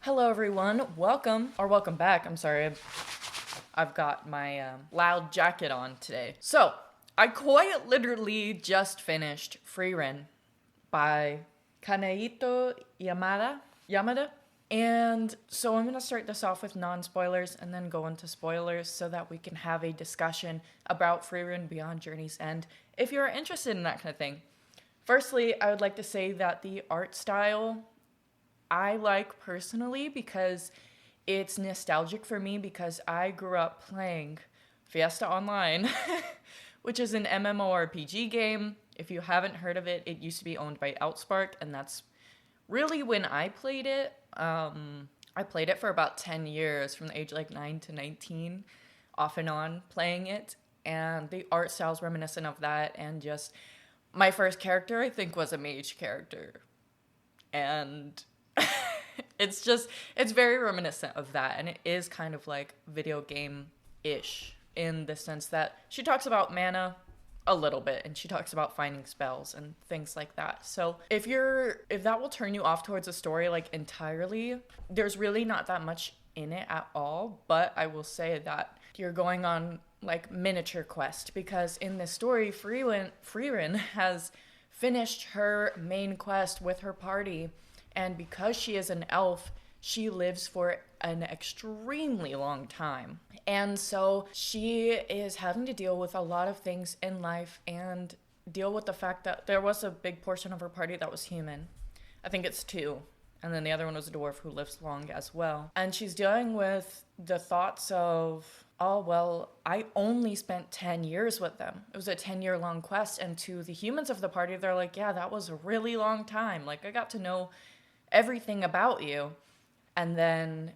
Hello, everyone. Welcome back. I'm sorry. I've got my loud jacket on today. So, I quite literally just finished Frieren by Kanehito Yamada. And so I'm going to start this off with non-spoilers and then go into spoilers so that we can have a discussion about Frieren Beyond Journey's End if you're interested in that kind of thing. Firstly, I would like to say that the art style I like personally because it's nostalgic for me because I grew up playing Fiesta Online, which is an MMORPG game. If you haven't heard of it, it used to be owned by Outspark, and that's really when I played it. I played it for about 10 years, from the age like 9 to 19, off and on playing it, and the art style is reminiscent of that, and just my first character, I think, was a mage character. And it's very reminiscent of that, and it is kind of like video game-ish in the sense that she talks about mana a little bit, and she talks about finding spells and things like that. So if that will turn you off towards a story like entirely, there's really not that much in it at all. But I will say that you're going on like miniature quest, because in this story, Frieren has finished her main quest with her party, and because she is an elf, she lives for an extremely long time. And so she is having to deal with a lot of things in life and deal with the fact that there was a big portion of her party that was human. I think it's 2. And then the other one was a dwarf who lives long as well. And she's dealing with the thoughts of, oh, well, I only spent 10 years with them. It was a 10-year long quest. And to the humans of the party, they're like, yeah, that was a really long time. Like, I got to know everything about you. And then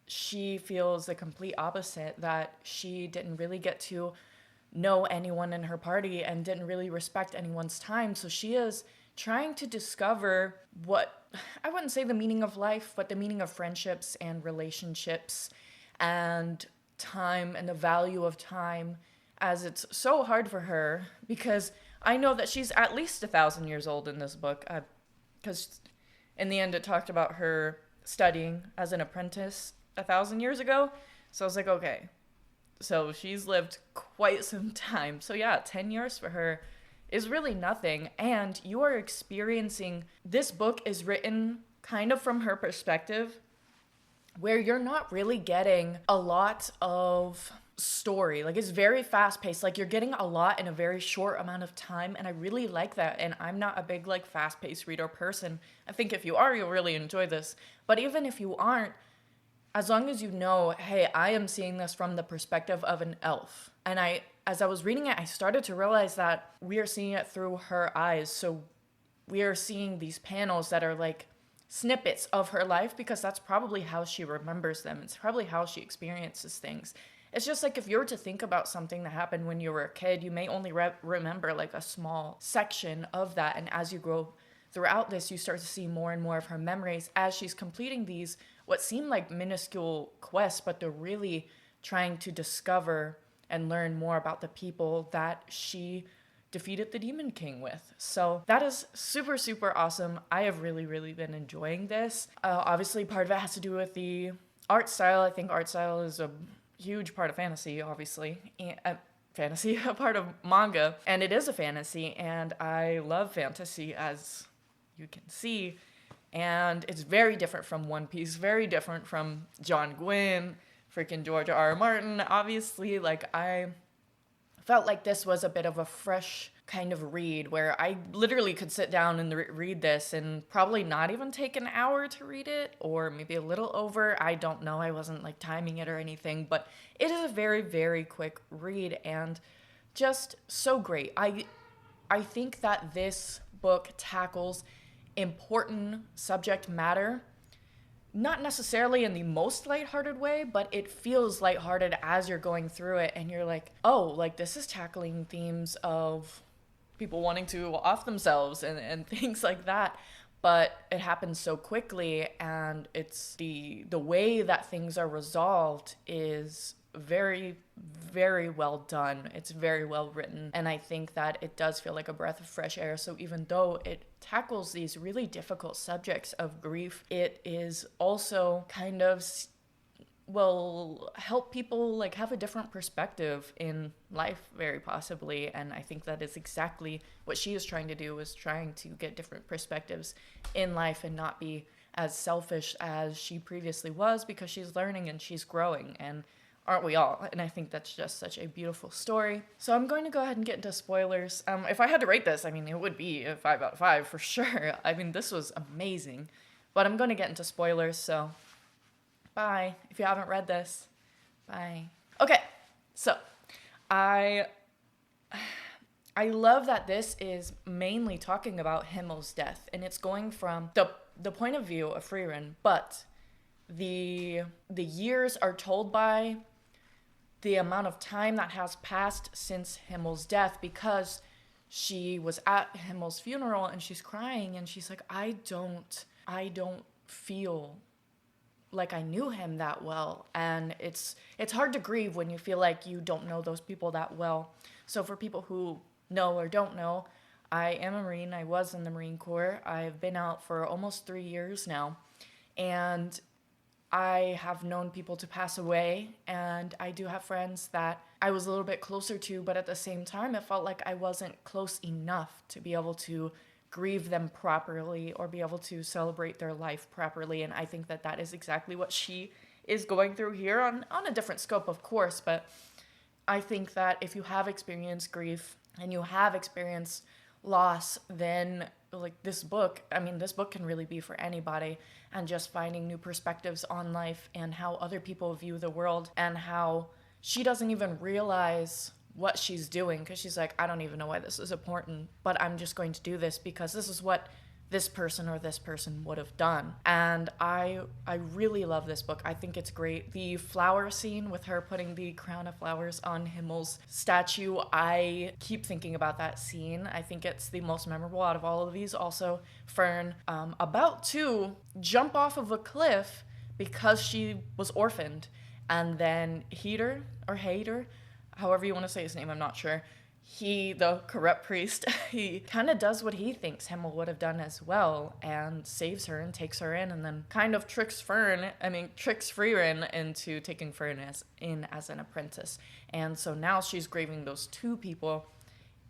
she feels the complete opposite, that she didn't really get to know anyone in her party and didn't really respect anyone's time. So she is trying to discover what, I wouldn't say the meaning of life, but the meaning of friendships and relationships and time and the value of time, as it's so hard for her, because I know that she's at least 1,000 years old in this book, because in the end it talked about her studying as an apprentice 1,000 years ago. So I was like, okay, so she's lived quite some time. So yeah, 10 years for her is really nothing. And you are experiencing, this book is written kind of from her perspective, where you're not really getting a lot of story. Like, it's very fast paced. Like, you're getting a lot in a very short amount of time, and I really like that. And I'm not a big like fast paced reader person. I think if you are, you'll really enjoy this. But even if you aren't, as long as you know, hey, I am seeing this from the perspective of an elf. And as I was reading it, I started to realize that we are seeing it through her eyes. So we are seeing these panels that are like snippets of her life, because that's probably how she remembers them. It's probably how she experiences things. It's just like if you were to think about something that happened when you were a kid, you may only remember like a small section of that. And as you grow throughout this, you start to see more and more of her memories as she's completing these, what seem like minuscule quests, but they're really trying to discover and learn more about the people that she defeated the Demon King with. So that is super, super awesome. I have really, really been enjoying this. Obviously, part of it has to do with the art style. I think art style is a huge part of fantasy, obviously. A part of manga. And it is a fantasy, and I love fantasy, as you can see. And it's very different from One Piece, very different from John Gwynne, freaking George R. R. Martin. Obviously, like, I felt like this was a bit of a fresh kind of read, where I literally could sit down and read this and probably not even take an hour to read it, or maybe a little over. I don't know. I wasn't like timing it or anything, but it is a very, very quick read and just so great. I think that this book tackles important subject matter, not necessarily in the most lighthearted way, but it feels lighthearted as you're going through it, and you're like, oh, like, this is tackling themes of people wanting to off themselves and things like that. But it happens so quickly, and it's the way that things are resolved is very, very well done. It's very well written. And I think that it does feel like a breath of fresh air. So even though it tackles these really difficult subjects of grief, it is also kind of will help people like have a different perspective in life, very possibly. And I think that is exactly what she is trying to do, is trying to get different perspectives in life and not be as selfish as she previously was, because she's learning and she's growing, and aren't we all? And I think that's just such a beautiful story. So I'm going to go ahead and get into spoilers. If I had to rate this, I mean, it would be a 5 out of 5 for sure. I mean, this was amazing, but I'm going to get into spoilers, so bye. If you haven't read this, bye. Okay, so I love that this is mainly talking about Himmel's death, and it's going from the point of view of Frieren, but the years are told by the amount of time that has passed since Himmel's death, because she was at Himmel's funeral and she's crying and she's like, I don't feel like I knew him that well. And it's hard to grieve when you feel like you don't know those people that well. So for people who know or don't know, I am a Marine. I was in the Marine Corps. I've been out for almost 3 years now. And I have known people to pass away, and I do have friends that I was a little bit closer to, but at the same time, it felt like I wasn't close enough to be able to grieve them properly or be able to celebrate their life properly. And I think that that is exactly what she is going through here, on a different scope, of course. But I think that if you have experienced grief and you have experienced loss, then like this book can really be for anybody, and just finding new perspectives on life and how other people view the world, and how she doesn't even realize what she's doing, because she's like, I don't even know why this is important, but I'm just going to do this because this is what this person or this person would have done. And I really love this book. I think it's great. The flower scene with her putting the crown of flowers on Himmel's statue, I keep thinking about that scene. I think it's the most memorable out of all of these. Also, Fern, about to jump off of a cliff because she was orphaned, and then Hader, however you want to say his name, I'm not sure. The corrupt priest, he kind of does what he thinks Himmel would have done as well, and saves her and takes her in, and then kind of tricks Frieren into taking Fern as an apprentice. And so now she's grieving those two people,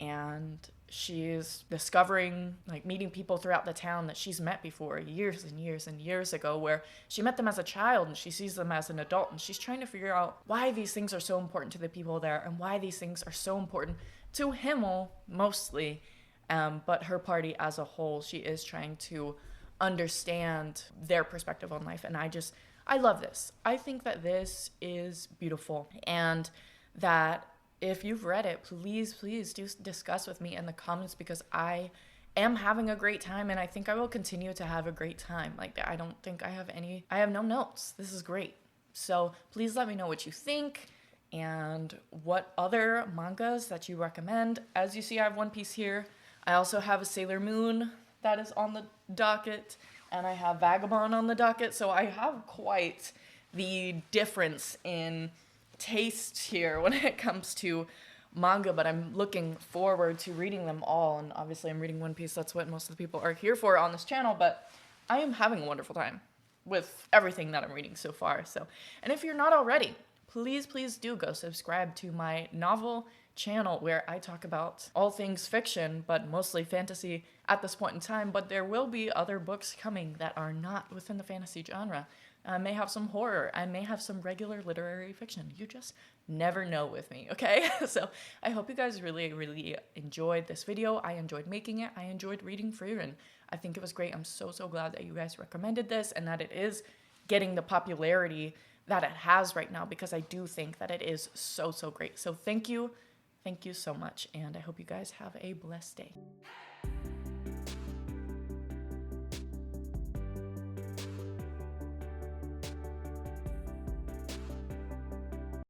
and she's discovering, like, meeting people throughout the town that she's met before years and years and years ago, where she met them as a child and she sees them as an adult, and she's trying to figure out why these things are so important to the people there, and why these things are so important to Himmel mostly, but her party as a whole. She is trying to understand their perspective on life, and I love this. I think that this is beautiful, and that if you've read it, please do discuss with me in the comments, because I am having a great time, and I think I will continue to have a great time. Like, I don't think I have no notes. This is great. So please let me know what you think, and what other mangas that you recommend. As you see, I have One Piece here. I also have a Sailor Moon that is on the docket, and I have Vagabond on the docket, so I have quite the difference in taste here when it comes to manga, but I'm looking forward to reading them all. And obviously I'm reading One Piece. That's what most of the people are here for on this channel, but I am having a wonderful time with everything that I'm reading so far. So, and if you're not already, please do go subscribe to my novel channel, where I talk about all things fiction, but mostly fantasy at this point in time. But there will be other books coming that are not within the fantasy genre. I may have some horror. I may have some regular literary fiction. You just never know with me, okay? So I hope you guys really enjoyed this video. I enjoyed making it. I enjoyed reading Frieren. I think it was great. I'm so glad that you guys recommended this, and that it is getting the popularity that it has right now, because I do think that it is so great. So thank you so much, and I hope you guys have a blessed day.